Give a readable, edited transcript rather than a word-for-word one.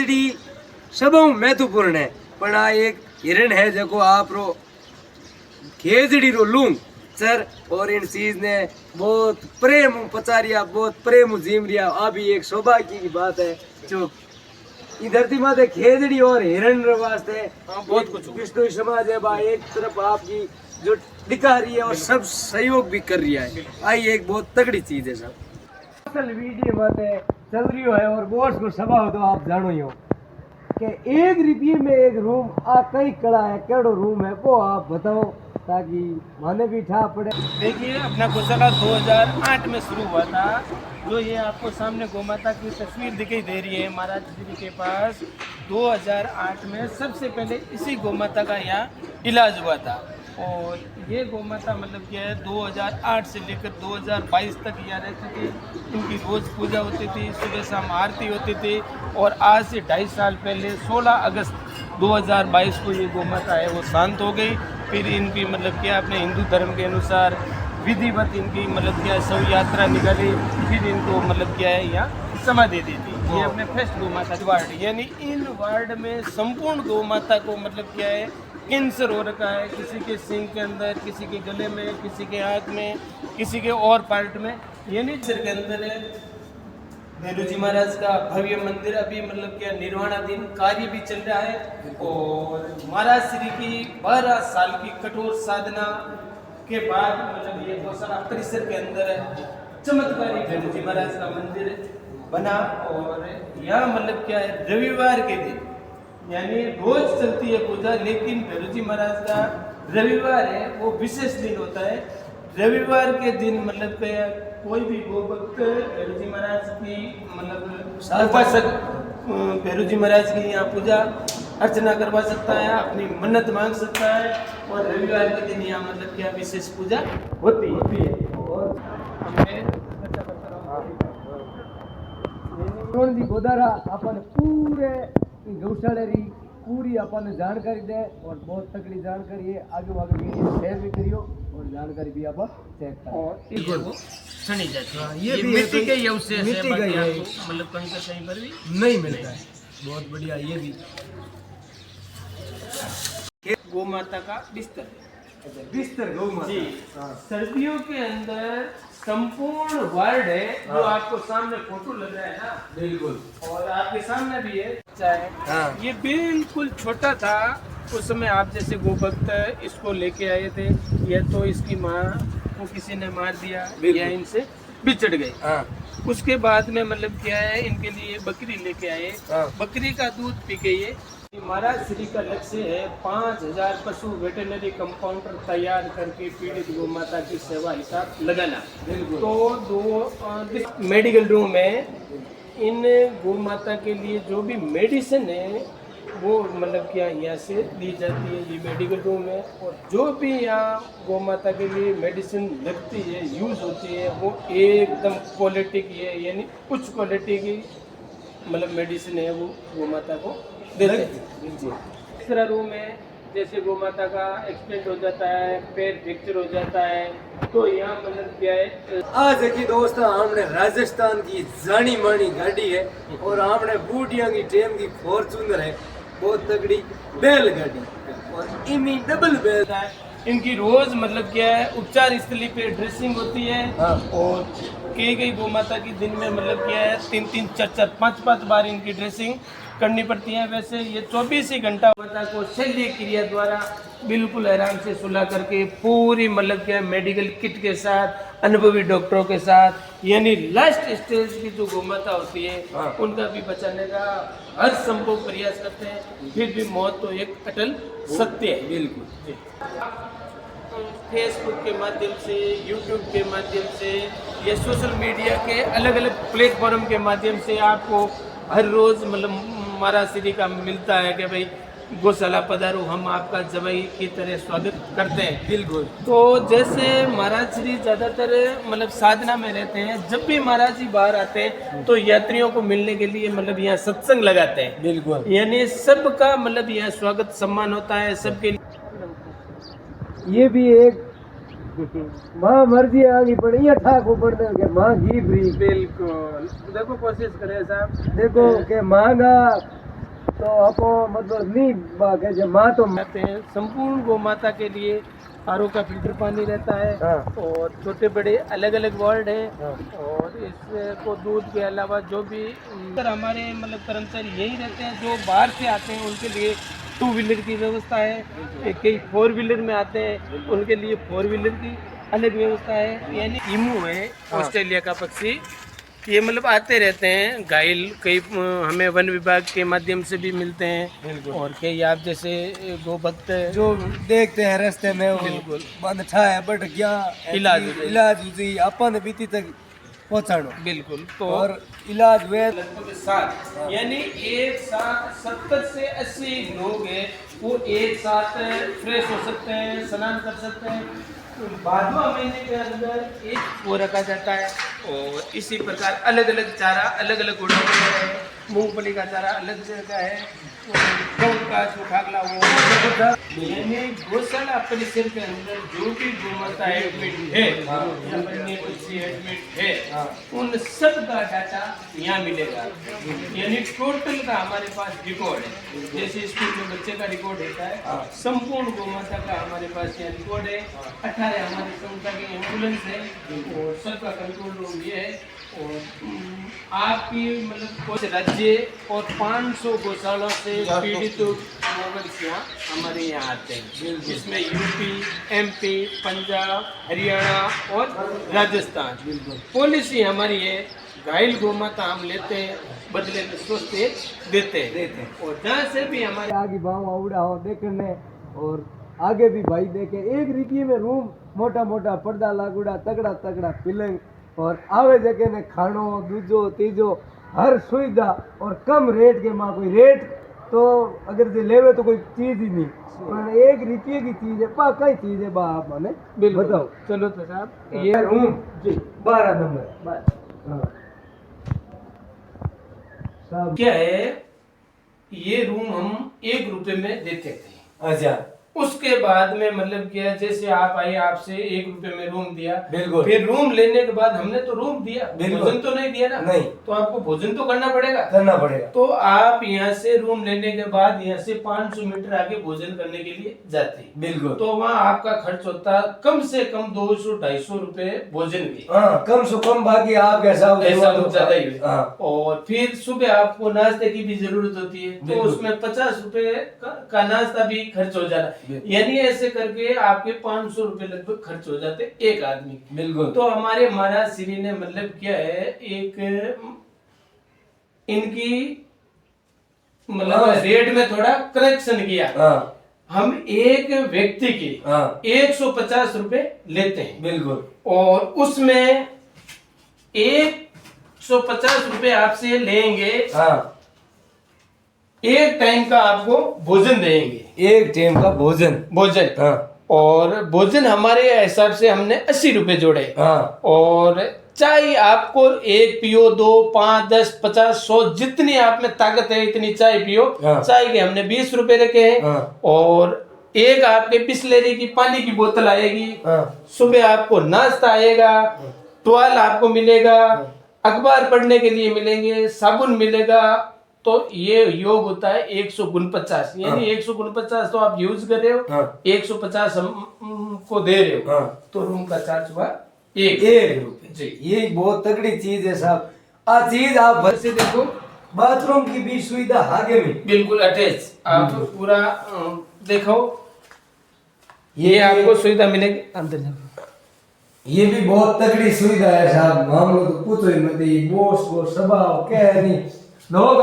खेजड़ी सबों महत्वपूर्ण है पण आ एक हिरण है जो आप रो खेजड़ी रो लूंग सर और इन चीज ने बहुत प्रेम पचारिया बहुत प्रेम जीम रिया आ भी एक सौभाग्य की बात है जो ई धरती माते खेजड़ी और हिरण रो वास्ते बहुत कुछ विष्णु समाज है भाई एक तरफ आपकी जो दिखा रही है और सब सहयोग भी कर रही है आई एक बहुत तगड़ी चीज है सब असल वीडियो माते चल रही है और बोस को सभा हो तो आप जानो ही हो कि एक रुपये में एक रूम आ कई कड़ा है केड़ो रूम है वो आप बताओ ताकि माने भी ठा पड़े। देखिए अपना गौशाला 2008 में शुरू हुआ था। जो ये आपको सामने गौमाता की तस्वीर दिखाई दे रही है महाराज जी के पास 2008 में सबसे पहले इसी गौमाता का यहाँ इलाज हुआ था और ये गौमाता मतलब क्या है 2008 से लेकर 2022 तक यहाँ रहती थी। इनकी रोज़ पूजा होती थी, सुबह शाम आरती होती थी और आज से 2.5 साल पहले 16 अगस्त 2022 को ये गौमाता है वो शांत हो गई। फिर इनकी मतलब क्या अपने हिंदू धर्म के अनुसार विधिवत इनकी मतलब क्या शव यात्रा निकाली, फिर इनको मतलब क्या है यहाँ समाधि दी थी। ये अपने फर्स्ट गौ माता वार्ड यानी इन वार्ड में संपूर्ण गौ माता को मतलब क्या है कैंसर हो रखा है, किसी के सींग के अंदर, किसी के गले में, किसी के आँख में, किसी के और पार्ट में, यानी सिर के अंदर है। भैरू जी महाराज का भव्य मंदिर अभी मतलब क्या निर्माणाधीन कार्य भी चल रहा है और महाराज श्री की 12 साल की कठोर साधना के बाद मतलब ये गौशाला परिसर के अंदर चमत्कारी भैरू जी महाराज का मंदिर बना और यहाँ मतलब क्या है रविवार के दिन यानी रोज चलती है पूजा लेकिन भैरू जी महाराज का रविवार है वो विशेष दिन होता है। रविवार के दिन मतलब क्या कोई भी गो भक्त भैरू जी महाराज की मतलब उपासक भैरू जी महाराज की यहाँ पूजा अर्चना करवा सकता है, अपनी मन्नत मांग सकता है और रविवार के दिन यहाँ मतलब क्या विशेष पूजा होती है। और हमें गोदारा अपन पूरे गौशाला री पूरी अपन जानकारी दे और बहुत तगड़ी जानकारी है आगे आगे वीडियो शेयर भी करियो और जानकारी भी आप चेक करो। और इसको सनी जाती है ये भी मिट्टी के ये उससे मिट्टी का ये मतलब कंकर कहीं पर भी नहीं मिलता है। बहुत बढ़िया ये भी गौ माता का बिस्तर बिस्तर गौ माता जी सर्दियों के अंदर संपूर्ण वार्ड है जो आपको सामने फोटो लग रहा है ना बिल्कुल और आपके सामने भी है चाहे हाँ। ये बिल्कुल छोटा था उस समय आप जैसे गोभक्त इसको लेके आए थे या तो इसकी माँ को किसी ने मार दिया या इनसे बिछड़ गए। हाँ। उसके बाद में मतलब क्या है इनके लिए बकरी लेके आए। हाँ। बकरी का दूध पी के ये महाराज श्री का लक्ष्य है 5000 पशु वेटरनरी कंपाउंडर तैयार करके पीड़ित गौ माता की सेवा हिसाब लगाना। तो दो मेडिकल रूम है, इन गौ माता के लिए जो भी मेडिसिन है वो मतलब क्या यहाँ से ली जाती है। ये मेडिकल रूम है और जो भी यहाँ गौ माता के लिए मेडिसिन लगती है यूज़ होती है वो एकदम क्वालिटी की है यानी उच्च क्वालिटी की मतलब मेडिसिन है वो गौ माता को देते हैं। तीसरा रूम है जैसे गौ माता का एक्सीडेंट हो जाता है, पैर फ्रैक्चर हो जाता है तो यहाँ मतलब क्या है आज की दोस्त हमने राजस्थान की जानी मानी गाड़ी है और हमने बूटिया की टेम की फॉर्चूनर है बहुत तगड़ी बैलगाड़ी और इमी डबल बैल है। इनकी रोज मतलब क्या है उपचार स्थली पे ड्रेसिंग होती है। हाँ। और कई गौ माता की दिन में मतलब क्या है 3-3, 4-4, 5-5 बार इनकी ड्रेसिंग करनी पड़ती है। वैसे ये 24 ही घंटा माता को शल्य क्रिया द्वारा बिल्कुल आराम से सुला करके पूरी मतलब क्या मेडिकल किट के साथ अनुभवी डॉक्टरों के साथ यानी लास्ट स्टेज की जो गौ माता होती है हाँ। उनका भी बचाने का हर संभव प्रयास करते हैं। फिर भी मौत तो एक अटल सत्य है। बिल्कुल फेसबुक के माध्यम से, यूट्यूब के माध्यम से या सोशल मीडिया के अलग अलग प्लेटफॉर्म के माध्यम से आपको हर रोज़ मतलब महाराज श्री का मिलता है कि भाई गौशाला पधारो, हम आपका जवाई की तरह स्वागत करते हैं। बिल्कुल। तो जैसे महाराज श्री ज़्यादातर मतलब साधना में रहते हैं, जब भी महाराज जी बाहर आते हैं तो यात्रियों को मिलने के लिए मतलब यहाँ सत्संग लगाते हैं। बिल्कुल यानी सबका मतलब यहाँ स्वागत सम्मान होता है सबके लिए। ये भी एक माँ मर्जी आगे पड़ी या ठाक ऊपर के माँ घी फ्री। बिल्कुल देखो कोशिश करें साहब देखो के माँ का तो आपको मतलब नहीं बात है माँ तो कहते हैं संपूर्ण गौ माता के लिए आरओ का फिल्टर पानी रहता है। हाँ। और छोटे बड़े अलग अलग वार्ड है। हाँ। और इसको दूध के अलावा जो भी हमारे मतलब कर्मचारी यही रहते हैं, जो बाहर से आते हैं उनके लिए 2 व्हीलर की व्यवस्था है, कई 4 व्हीलर में आते हैं उनके लिए 4 व्हीलर की अलग व्यवस्था है। यानी ईमू है ऑस्ट्रेलिया का पक्षी, ये मतलब आते रहते हैं घायल, कई हमें वन विभाग के माध्यम से भी मिलते हैं और कई आप जैसे गो भक्त जो देखते हैं रास्ते में वो बिल्कुल। बंद छा है बट क्या इलाज हुई अपन बीती तक पहुंचानो बिल्कुल। तो और इलाज हुए लगभग 7 यानी एक साथ 70 से 80 लोग हैं, वो एक साथ फ्रेश हो सकते हैं, स्नान कर सकते हैं। भादवा महीने के अंदर एक वो रखा जाता है और इसी प्रकार अलग अलग चारा अलग अलग उड़ा है। मूंगफली का चारा अलग जगह है, गेहूं का चोखागला वो यानी गौशाला परिसर के अंदर जो भी गोमाता एडमिट है या अन्य पक्षी एडमिट है उन सब का डाटा यहाँ मिलेगा। यानी टोटल का हमारे पास रिकॉर्ड है, जैसे स्कूल में बच्चे का रिकॉर्ड होता है, संपूर्ण गोमाता का हमारे पास यहाँ रिकॉर्ड है। 18 हमारे संस्था की एम्बुलेंस है और सबका कंट्रोल रूम ये है। और आपकी मतलब कुछ राज्य और 500 गौशालों से पीड़ित गोवंश यहाँ हमारे यहाँ आते हैं, जिसमें यूपी, एमपी, पंजाब, हरियाणा और राजस्थान। पॉलिसी हमारी है, घायल गोमाता हम लेते हैं, बदले में स्वस्थ देते हैं। और जहाँ से भी हमारे आगे बाव आवड़ा हो देखने और आगे भी भाई देखे एक रीति में रूम मोटा मोटा पर्दा लागुड़ा तगड़ा तगड़ा पिलंग और आवे जगह ने खानो दूजो तीजो हर सुविधा और कम रेट के माँ कोई रेट तो अगर जे लेवे तो कोई चीज ही नहीं, पर एक रुपये की चीज है पा कई चीज है बा आप माने बताओ। चलो तो साहब ये रूम जी 12 नंबर साहब क्या है, ये रूम हम 1 रुपए में देते थे। अच्छा उसके बाद में मतलब क्या, जैसे आप आए आपसे 1 रुपए में रूम दिया, बिल्कुल। फिर रूम लेने के बाद हमने तो रूम दिया, भोजन तो नहीं दिया ना, नहीं, तो आपको भोजन तो करना पड़ेगा तो आप यहाँ से रूम लेने के बाद यहाँ से 500 मीटर आगे भोजन करने के लिए जाते हैं। बिल्कुल। तो वहाँ आपका खर्च होता कम से कम 200-250 रुपए भोजन के, कम से कम, बाकी आप कैसा ज्यादा ही। और फिर सुबह आपको नाश्ते की भी जरूरत होती है, तो उसमें 50 रुपए का नाश्ता भी खर्च हो जाता है। यानी ऐसे करके आपके 500 रुपए लगभग खर्च हो जाते एक आदमी। बिल्कुल। तो हमारे महाराज श्री ने मतलब क्या है, एक इनकी मतलब रेट में थोड़ा करेक्शन किया। हम एक व्यक्ति की 150 रुपए लेते हैं। बिल्कुल। और उसमें 150 रुपए आपसे लेंगे, एक टाइम का आपको भोजन देंगे, एक टाइम का भोजन। और भोजन हमारे हिसाब से हमने 80 रुपए जोड़े। और चाय आपको 1 पियो, 2, 5, 10, 50, 100 जितनी आप में ताकत है इतनी चाय पियो। चाय के हमने 20 रुपए रखे हैं। और एक आपके बिस्लेरी की पानी की बोतल आएगी। सुबह आपको नाश्ता आएगा, टॉवल आपको मिलेगा, अखबार पढ़ने के लिए मिलेंगे, साबुन मिलेगा। तो ये योग होता है 149, यानी 149 तो आप यूज कर रहे हो, 150 हम को दे रहे हो, तो रूम का चार्ज हुआ 1 रुपए जी। ये बहुत तगड़ी चीज है साहब। आ चीज आप वैसे देखो, बाथरूम की भी सुविधा आगे में बिल्कुल अटैच, आप पूरा देखो, ये आपको सुविधा मिलेगी अंदर जाओ। ये भी बहुत तगड़ी सुविधा है साहब, हम लोग तो पूछो ही मत, बॉस को स्वभाव क्या नहीं लोग